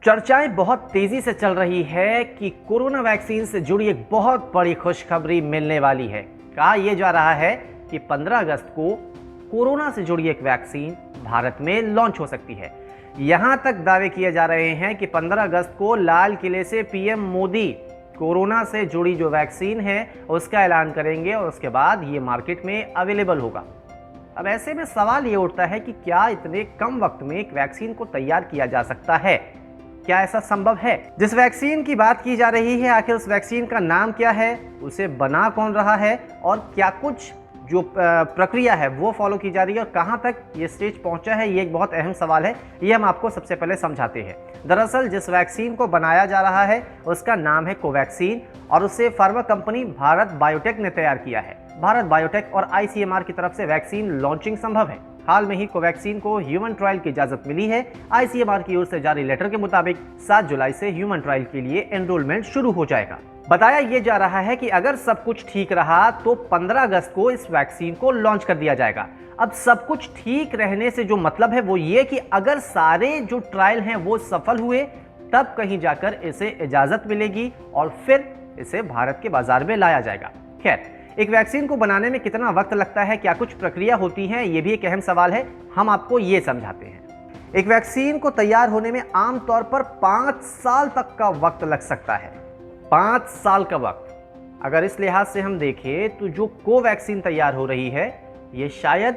चर्चाएं बहुत तेजी से चल रही है कि कोरोना वैक्सीन से जुड़ी एक बहुत बड़ी खुशखबरी मिलने वाली है। कहा यह जा रहा है कि 15 अगस्त को कोरोना से जुड़ी एक वैक्सीन भारत में लॉन्च हो सकती है। यहां तक दावे किए जा रहे हैं कि 15 अगस्त को लाल किले से पीएम मोदी कोरोना से जुड़ी जो वैक्सीन है उसका ऐलान करेंगे और उसके बाद ये मार्केट में अवेलेबल होगा। अब ऐसे में सवाल ये उठता है कि क्या इतने कम वक्त में एक वैक्सीन को तैयार किया जा सकता है? क्या ऐसा संभव है? जिस वैक्सीन की बात की जा रही है, आखिर उस वैक्सीन का नाम क्या है, उसे बना कौन रहा है और क्या कुछ जो प्रक्रिया है वो फॉलो की जा रही है और कहां तक ये स्टेज पहुंचा है, ये एक बहुत अहम सवाल है। ये हम आपको सबसे पहले समझाते हैं। दरअसल जिस वैक्सीन को बनाया जा रहा है उसका नाम है कोवैक्सीन और उसे फार्मा कंपनी भारत बायोटेक ने तैयार किया है। भारत बायोटेक और आईसीएमआर की तरफ से वैक्सीन लॉन्चिंग संभव है। हाल में ही कोवैक्सीन को ह्यूमन ट्रायल की इजाजत मिली है। आईसीएमआर की ओर से जारी लेटर के मुताबिक 7 जुलाई से ह्यूमन ट्रायल के लिए एनरोलमेंट शुरू हो जाएगा। बताया यह जा रहा है कि अगर सब कुछ ठीक रहा तो 15 अगस्त को इस वैक्सीन को लॉन्च कर दिया जाएगा। अब सब कुछ ठीक रहने से जो मतलब है वो ये कि अगर सारे जो ट्रायल हैं वो सफल हुए तब कहीं जाकर इसे इजाजत मिलेगी और फिर इसे भारत के बाजार में लाया जाएगा। खैर, एक वैक्सीन को बनाने में कितना वक्त लगता है, क्या कुछ प्रक्रिया होती है, यह भी एक अहम सवाल है। हम आपको ये समझाते हैं। एक वैक्सीन को तैयार होने में आमतौर पर 5 साल तक का वक्त लग सकता है। 5 साल का वक्त। अगर इस लिहाज से हम देखें तो जो कोवैक्सीन तैयार हो रही है ये शायद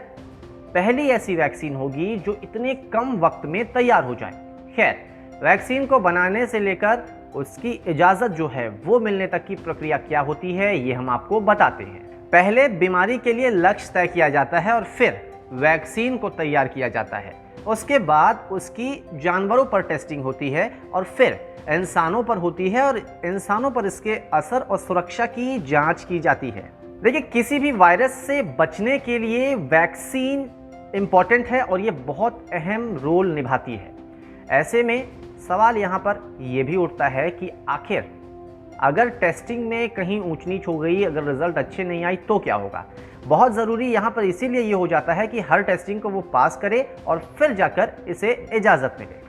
पहली ऐसी वैक्सीन होगी जो इतने कम वक्त में तैयार हो जाए। खैर, वैक्सीन को बनाने से लेकर उसकी इजाजत जो है वो मिलने तक की प्रक्रिया क्या होती है ये हम आपको बताते हैं। पहले बीमारी के लिए लक्ष्य तय किया जाता है और फिर वैक्सीन को तैयार किया जाता है। उसके बाद उसकी जानवरों पर टेस्टिंग होती है और फिर इंसानों पर होती है और इंसानों पर इसके असर और सुरक्षा की जांच की जाती है। देखिए, किसी भी वायरस से बचने के लिए वैक्सीन इंपॉर्टेंट है और ये बहुत अहम रोल निभाती है। ऐसे में सवाल यहाँ पर यह भी उठता है कि आखिर अगर टेस्टिंग में कहीं ऊंच नीच हो गई, अगर रिजल्ट अच्छे नहीं आई तो क्या होगा? बहुत ज़रूरी यहाँ पर इसीलिए ये हो जाता है कि हर टेस्टिंग को वो पास करे और फिर जाकर इसे इजाज़त मिले।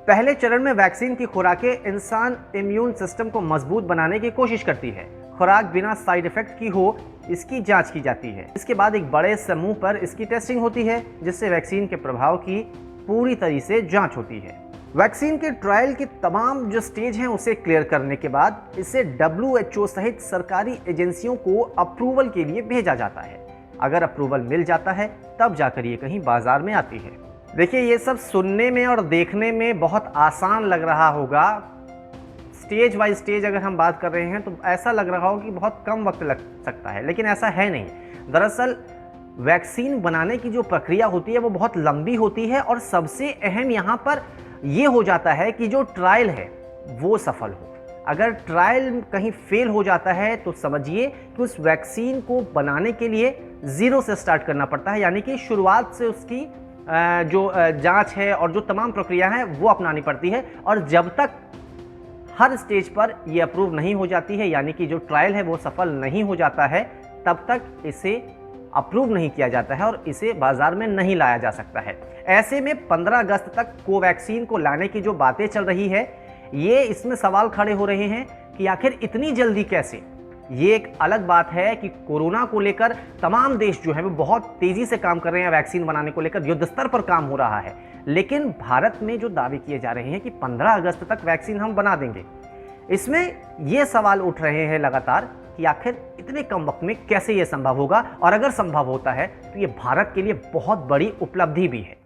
पहले चरण में वैक्सीन की खुराकें इंसान इम्यून सिस्टम को मजबूत बनाने की कोशिश करती है। खुराक बिना साइड इफेक्ट की हो इसकी जांच की जाती है। इसके बाद एक बड़े समूह पर इसकी टेस्टिंग होती है जिससे वैक्सीन के प्रभाव की पूरी तरह से जांच होती है। वैक्सीन के ट्रायल के तमाम जो स्टेज हैं उसे क्लियर करने के बाद इसे WHO सहित सरकारी एजेंसियों को अप्रूवल के लिए भेजा जाता है। अगर अप्रूवल मिल जाता है तब जाकर ये कहीं बाजार में आती है। देखिए, ये सब सुनने में और देखने में बहुत आसान लग रहा होगा। स्टेज बाय स्टेज अगर हम बात कर रहे हैं तो ऐसा लग रहा होगा कि बहुत कम वक्त लग सकता है, लेकिन ऐसा है नहीं। दरअसल वैक्सीन बनाने की जो प्रक्रिया होती है वो बहुत लंबी होती है और सबसे अहम यहाँ पर ये हो जाता है कि जो ट्रायल है वो सफल हो। अगर ट्रायल कहीं फेल हो जाता है तो समझिए कि उस वैक्सीन को बनाने के लिए ज़ीरो से स्टार्ट करना पड़ता है, यानी कि शुरुआत से उसकी जो जांच है और जो तमाम प्रक्रिया है वो अपनानी पड़ती है। और जब तक हर स्टेज पर ये अप्रूव नहीं हो जाती है, यानी कि जो ट्रायल है वो सफल नहीं हो जाता है, तब तक इसे अप्रूव नहीं किया जाता है और इसे बाजार में नहीं लाया जा सकता है। ऐसे में 15 अगस्त तक कोवैक्सीन को लाने की जो बातें चल रही है, ये इसमें सवाल खड़े हो रहे हैं कि आखिर इतनी जल्दी कैसे। ये एक अलग बात है कि कोरोना को लेकर तमाम देश जो है वो बहुत तेजी से काम कर रहे हैं। वैक्सीन बनाने को लेकर युद्ध स्तर पर काम हो रहा है, लेकिन भारत में जो दावे किए जा रहे हैं कि 15 अगस्त तक वैक्सीन हम बना देंगे, इसमें ये सवाल उठ रहे हैं लगातार कि आखिर इतने कम वक्त में कैसे ये संभव होगा, और अगर संभव होता है तो ये भारत के लिए बहुत बड़ी उपलब्धि भी है।